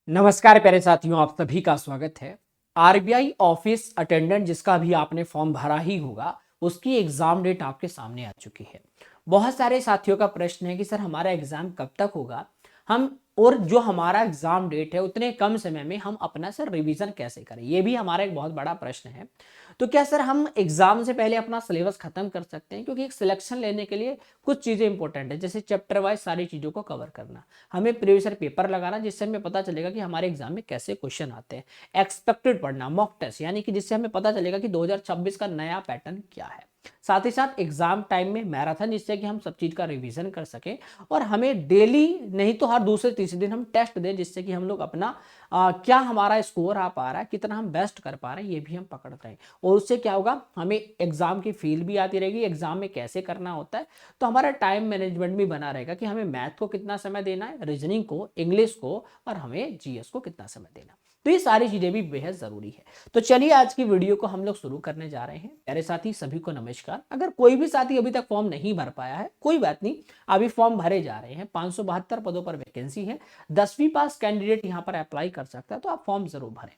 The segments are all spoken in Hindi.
नमस्कार प्यारे साथियों, आप सभी का स्वागत है। आरबीआई ऑफिस अटेंडेंट जिसका भी आपने फॉर्म भरा ही होगा, उसकी एग्जाम डेट आपके सामने आ चुकी है। बहुत सारे साथियों का प्रश्न है कि सर हमारा एग्जाम कब तक होगा, हम और जो हमारा एग्जाम डेट है उतने कम समय में हम अपना सर रिवीजन कैसे करें, ये भी हमारा एक बहुत बड़ा प्रश्न है। तो क्या सर हम एग्जाम से पहले अपना सिलेबस खत्म कर सकते हैं? क्योंकि एक सिलेक्शन लेने के लिए कुछ चीजें इंपॉर्टेंट है, जैसे चैप्टर वाइज सारी चीजों को कवर करना, हमें प्रीवियस ईयर पेपर लगाना जिससे हमें पता चलेगा कि हमारे एग्जाम में कैसे क्वेश्चन आते हैं, एक्सपेक्टेड पढ़ना, मॉक टेस्ट यानी कि जिससे हमें पता चलेगा कि 2026 का नया पैटर्न क्या है, साथ ही साथ एग्जाम टाइम में मैराथन जिससे कि हम सब चीज का रिवीजन कर सकें, और हमें डेली नहीं तो हर दूसरे तीसरे दिन हम टेस्ट दें जिससे कि हम लोग अपना क्या हमारा स्कोर आ पा रहा है, कितना हम बेस्ट कर पा रहे हैं, ये भी हम पकड़ते हैं। और उससे क्या होगा, हमें एग्जाम की फील भी आती रहेगी, एग्जाम में कैसे करना होता है, तो हमारा टाइम मैनेजमेंट भी बना रहेगा कि हमें मैथ को कितना समय देना है, रीजनिंग को, इंग्लिश को, और हमें जीएस को कितना समय देना। तो ये सारी चीजें भी बेहद जरूरी है। तो चलिए आज की वीडियो को हम लोग शुरू करने जा रहे हैं। प्यारे साथी सभी को नमस्कार। अगर कोई भी साथी अभी तक फॉर्म नहीं भर पाया है, कोई बात नहीं, अभी फॉर्म भरे जा रहे हैं। 572 पदों पर वैकेंसी है, 10वीं पास कैंडिडेट यहाँ पर अप्लाई कर सकता है, तो आप फॉर्म जरूर भरें।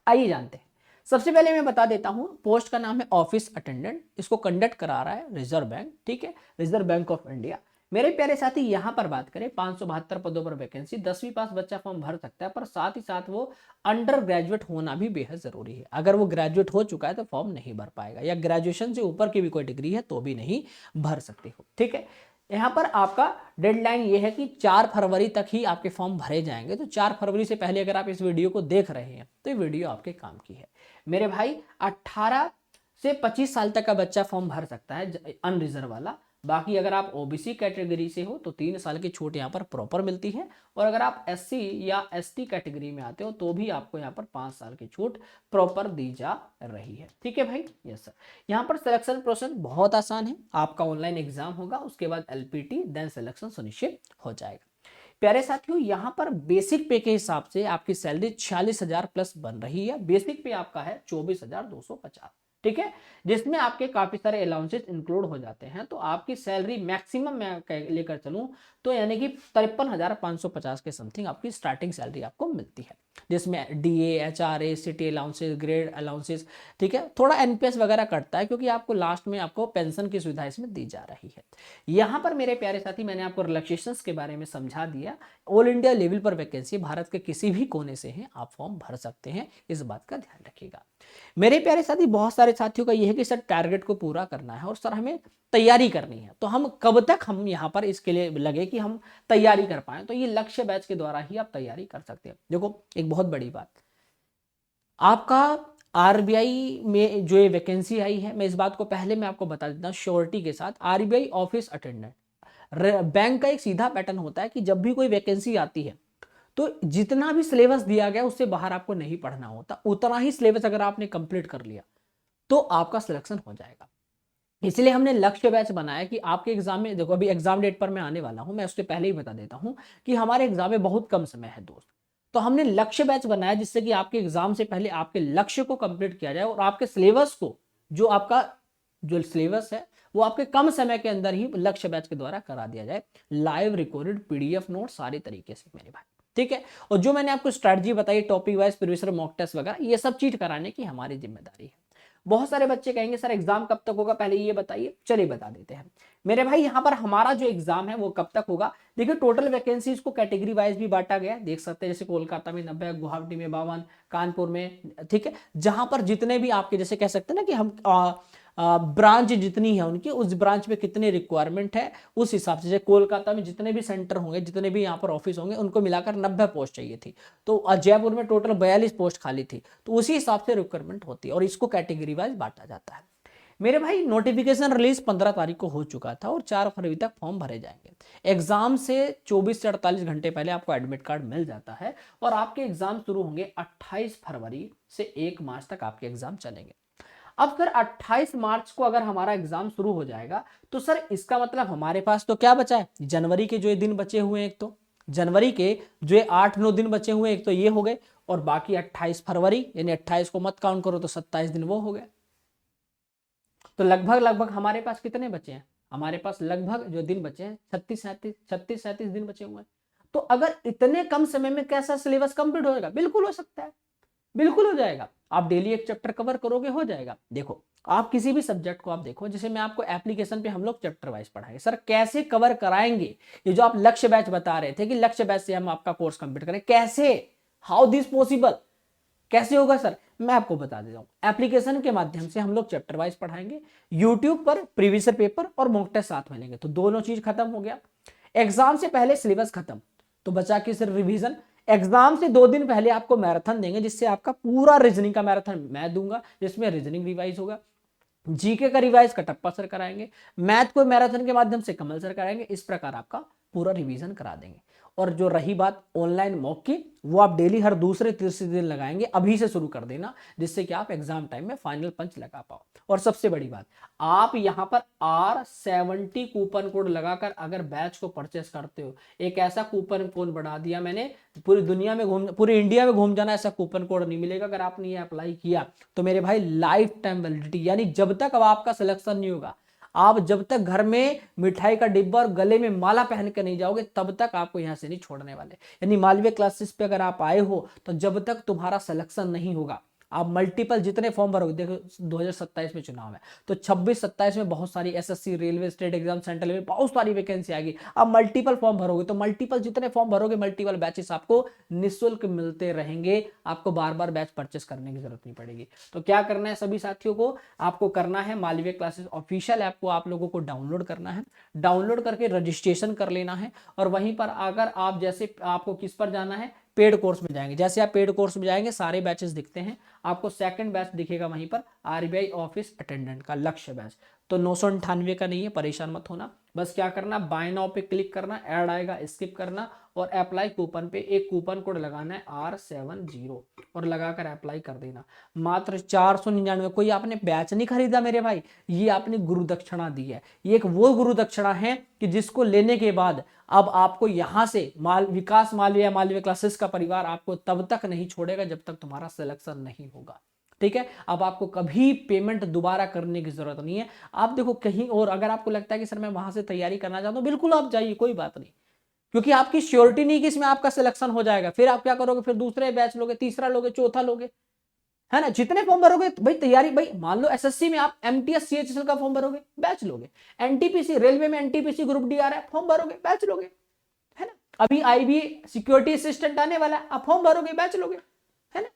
आइए जानते हैं। सबसे पहले मैं बता देता हूं, पोस्ट का नाम है ऑफिस अटेंडेंट, इसको कंडक्ट करा रहा है रिजर्व बैंक, ठीक है, रिजर्व बैंक ऑफ इंडिया। मेरे प्यारे साथी यहां पर बात करें, 572 पदों पर वैकेंसी, 10वीं पास बच्चा फॉर्म भर सकता है, पर साथ ही साथ वो अंडर ग्रेजुएट होना भी बेहद जरूरी है। अगर वो ग्रेजुएट हो चुका है तो फॉर्म नहीं भर पाएगा, या ग्रेजुएशन से ऊपर की भी कोई डिग्री है तो भी नहीं भर सकते हो, ठीक है। यहाँ पर आपका डेडलाइन ये है कि 4 फरवरी तक ही आपके फॉर्म भरे जाएंगे। तो 4 फरवरी से पहले अगर आप इस वीडियो को देख रहे हैं तो ये वीडियो आपके काम की है। मेरे भाई 18 से 25 साल तक का बच्चा फॉर्म भर सकता है, अनरिजर्व वाला। बाकी अगर आप ओबीसी कैटेगरी से हो तो 3 साल की छूट यहाँ पर प्रॉपर मिलती है, और अगर आप एससी या एसटी कैटेगरी में आते हो तो भी आपको यहाँ पर 5 साल की छूट प्रॉपर दी जा रही है, ठीक है भाई। Yes sir. यहाँ पर सिलेक्शन प्रोसेस बहुत आसान है, आपका ऑनलाइन एग्जाम होगा, उसके बाद एलपीटी, देन सिलेक्शन सुनिश्चित हो जाएगा। प्यारे साथियों, यहां पर बेसिक पे के हिसाब से आपकी सैलरी 46,000 प्लस बन रही है। बेसिक पे आपका है 24,250, ठीक है, जिसमें आपके काफी सारे अलाउंसेस इंक्लूड हो जाते हैं। तो आपकी सैलरी मैक्सिमम मैं लेकर चलूं तो यानी कि 53,550 के समथिंग आपकी स्टार्टिंग सैलरी आपको मिलती है, जिसमें DA, HRA, city allowances, grade allowances, ठीक है, थोड़ा एनपीएस वगैरह कटता है क्योंकि आपको लास्ट में आपको पेंशन की सुविधा इसमें दी जा रही है। यहाँ पर मेरे प्यारे साथी मैंने आपको रिलैक्सेशंस के बारे में समझा दिया। ऑल इंडिया लेवल पर वैकेंसी, भारत के किसी भी कोने से है, आप फॉर्म भर सकते हैं, इस बात का ध्यान रखिएगा। मेरे प्यारे साथी, बहुत सारे साथियों का यह है कि सर टारगेट को पूरा करना है और सर हमें तैयारी करनी है, तो हम कब तक हम यहाँ पर इसके लिए लगे कि हम तैयारी कर पाए? तो ये लक्ष्य बैच के द्वारा ही आप तैयारी कर सकते हैं। देखो एक बहुत बड़ी बात, आपका आरबीआई में जो ये वैकेंसी आई है, मैं इस बात को पहले मैं आपको बता देता हूँ श्योरिटी के साथ, आरबीआई ऑफिस अटेंडेंट बैंक का एक सीधा पैटर्न होता है कि जब भी कोई वैकेंसी आती है तो जितना भी सिलेबस दिया गया उससे बाहर आपको नहीं पढ़ना होता, उतना ही सिलेबस अगर आपने कंप्लीट कर लिया तो आपका सिलेक्शन हो जाएगा। इसलिए हमने लक्ष्य बैच बनाया कि आपके एग्जाम में, देखो अभी एग्जाम डेट पर मैं आने वाला हूं, मैं उससे पहले ही बता देता हूं कि हमारे एग्जाम में बहुत कम समय है दोस्त। तो हमने लक्ष्य बैच बनाया जिससे कि आपके एग्जाम से पहले आपके लक्ष्य को कंप्लीट किया जाए और आपके सिलेबस को, जो आपका जो सिलेबस है वो आपके कम समय के अंदर ही लक्ष्य बैच के द्वारा करा दिया जाए, लाइव रिकॉर्डेड पीडीएफ नोट सारी तरीके से मेरे भाई, ठीक है। और जो मैंने आपको स्ट्रेटजी बताई, topic wise previous mock test वगैरह, ये सब चीज कराने की हमारी जिम्मेदारी है। बहुत सारे बच्चे कहेंगे सर एग्जाम कब तक होगा, पहले ये बताइए। चलिए बता देते हैं मेरे भाई, यहाँ पर हमारा जो एग्जाम है वो कब तक होगा। देखिए टोटल वैकेंसीज को कैटेगरी वाइज भी बांटा गया, देख सकते हैं, जैसे कोलकाता में 90, गुवाहाटी में 52, कानपुर में, ठीक है, जहां पर जितने भी आपके, जैसे कह सकते हैं ना कि हम ब्रांच जितनी है उनकी, उस ब्रांच में कितने रिक्वायरमेंट है उस हिसाब से, जैसे कोलकाता में जितने भी सेंटर होंगे, जितने भी यहाँ पर ऑफिस होंगे, उनको मिलाकर 90 पोस्ट चाहिए थी। तो जयपुर में टोटल 42 पोस्ट खाली थी, तो उसी हिसाब से रिक्वायरमेंट होती है और इसको कैटेगरी वाइज बांटा जाता है। मेरे भाई नोटिफिकेशन रिलीज 15 तारीख को हो चुका था और 4 फरवरी तक फॉर्म भरे जाएंगे। एग्जाम से 24 से 48 घंटे पहले आपको एडमिट कार्ड मिल जाता है और आपके एग्जाम शुरू होंगे 28 फरवरी से 1 मार्च तक आपके एग्जाम चलेंगे। अब सर 28 मार्च को अगर हमारा एग्जाम शुरू हो जाएगा तो सर इसका मतलब हमारे पास तो क्या बचा है, जनवरी के जो ये दिन बचे हुए हैं, एक तो जनवरी के जो 8-9 दिन बचे हुए हैं, एक तो ये हो गए, और बाकी 28 फरवरी, यानी 28 को मत काउंट करो तो 27 दिन वो हो गए। तो लगभग लगभग हमारे पास कितने बचे हैं, हमारे पास लगभग जो दिन बचे हैं 36-37 दिन बचे हुए हैं। तो अगर इतने कम समय में कैसा सिलेबस कंप्लीट होगा? बिल्कुल हो सकता है, बिल्कुल हो जाएगा। आप डेली एक चैप्टर कवर करोगे, हो जाएगा। देखो आप किसी भी सब्जेक्ट को आप देखो, जैसे मैं आपको एप्लीकेशन पे हम लोग चैप्टर वाइज पढ़ाएंगे, सर कैसे कवर कराएंगे? ये जो आप लक्ष्य बैच बता रहे थे कि लक्ष्य बैच से हम आपका कोर्स कंप्लीट करें, कैसे? How this possible? कैसे होगा सर? मैं आपको बता देता हूं। एप्लीकेशन के माध्यम से हम लोग चैप्टर वाइज पढ़ाएंगे, यूट्यूब पर प्रीवियस पेपर और मॉक टेस्ट साथ में लेंगे, तो दोनों चीज खत्म हो गया। एग्जाम से पहले सिलेबस खत्म, तो बचा के सिर्फ रिवीजन। एग्जाम से 2 दिन पहले आपको मैराथन देंगे, जिससे आपका पूरा रीजनिंग का मैराथन मैं दूंगा, जिसमें रीजनिंग रिवाइज होगा, जीके का रिवाइज कटप्पा सर कराएंगे, मैथ को मैराथन के माध्यम से कमल सर कराएंगे। इस प्रकार आपका पूरा रिवीजन करा देंगे। और जो रही बात ऑनलाइन मॉक की, वो आप डेली हर दूसरे तीसरे दिन लगाएंगे, अभी से शुरू कर देना, जिससे कि आप एग्जाम टाइम में फाइनल पंच लगा पाओ। और सबसे बड़ी बात, आप यहां पर R70 कूपन कोड लगाकर अगर बैच को परचेस करते हो, एक ऐसा कूपन कोड बढ़ा दिया मैंने, पूरी दुनिया में पूरी इंडिया में घूम जाना, ऐसा कूपन कोड नहीं मिलेगा। अगर आपने ये अप्लाई किया तो मेरे भाई लाइफ टाइम वैलिडिटी, यानी जब तक अब आपका सिलेक्शन नहीं होगा, आप जब तक घर में मिठाई का डिब्बा और गले में माला पहन के नहीं जाओगे, तब तक आपको यहां से नहीं छोड़ने वाले। यानी मालवीय क्लासेस पे अगर आप आए हो, तो जब तक तुम्हारा सिलेक्शन नहीं होगा, आप मल्टीपल जितने फॉर्म भरोगे, देखो 2027 में चुनाव है, तो 26-27 में बहुत सारी SSC, railway, state exam, central में बहुत सारी वैकेंसी आएगी। आप मल्टीपल फॉर्म भरोगे, तो मल्टीपल जितने फॉर्म भरोगे, मल्टीपल बैचेस आपको निःशुल्क मिलते रहेंगे, आपको बार बार बैच परचेस करने की जरूरत नहीं पड़ेगी। तो क्या करना है सभी साथियों को? आपको करना है मालवीय क्लासेस ऑफिशियल ऐप को आप लोगों को डाउनलोड करना है, डाउनलोड करके रजिस्ट्रेशन कर लेना है, और वहीं पर अगर आप जैसे आपको किस पर जाना है, पेड कोर्स में जाएंगे। जैसे आप पेड कोर्स में जाएंगे, सारे बैचेस दिखते हैं आपको। सेकंड बैच दिखेगा वहीं पर, आरबीआई ऑफिस अटेंडेंट का लक्ष्य बैच, तो 998 का नहीं है, परेशान मत होना। बस क्या करना, बाय नाउ पे क्लिक करना, ऐड आएगा स्किप करना, और अप्लाई कूपन पे एक कूपन कोड लगाना है R70 और लगाकर अप्लाई कर देना। मात्र 499। कोई आपने बैच नहीं खरीदा मेरे भाई, ये आपने गुरु दक्षिणा दी है। ये एक वो गुरु दक्षिणा है कि जिसको लेने के बाद अब आपको यहां से विकास मालवीय क्लासेस का परिवार आपको तब तक नहीं छोड़ेगा जब तक तुम्हारा सिलेक्शन नहीं होगा। ठीक है, अब आपको कभी पेमेंट दोबारा करने की जरूरत नहीं है। आप देखो कहीं और अगर आपको लगता है कि सर मैं वहां से तैयारी करना चाहता हूं, बिल्कुल आप जाइए, कोई बात नहीं, क्योंकि आपकी श्योरिटी नहीं कि इसमें आपका सिलेक्शन हो जाएगा। फिर आप क्या करोगे? फिर दूसरे बैच लोगे, तीसरा लोगे, चौथा लोगे, है ना? जितने फॉर्म भरोगे भाई तैयारी, भाई मान लो एसएससी में आप एमटीएस सीएचएसएल का फॉर्म भरोगे, बैच लोगे। एनटीपीसी रेलवे में एनटीपीसी ग्रुप डी आ रहा है, फॉर्म भरोगे, बैच लोगे, है ना? अभी आईबी सिक्योरिटी असिस्टेंट आने वाला है, आप फॉर्म भरोगे, बैच लोगे, है ना?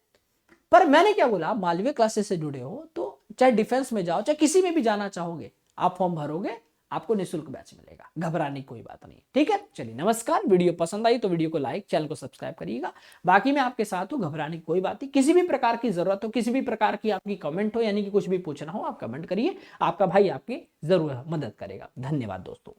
पर मैंने क्या बोला, आप मालवीय क्लासेस से जुड़े हो तो चाहे डिफेंस में जाओ, चाहे किसी में भी जाना चाहोगे, आप फॉर्म भरोगे, आपको निःशुल्क बैच मिलेगा, घबराने की कोई बात नहीं। ठीक है, चलिए नमस्कार। वीडियो पसंद आई तो वीडियो को लाइक, चैनल को सब्सक्राइब करिएगा। बाकी मैं आपके साथ हूं, घबराने की कोई बात नहीं। किसी भी प्रकार की जरूरत हो, किसी भी प्रकार की आपकी कमेंट हो, यानी कि कुछ भी पूछना हो, आप कमेंट करिए, आपका भाई आपकी जरूर मदद करेगा। धन्यवाद दोस्तों।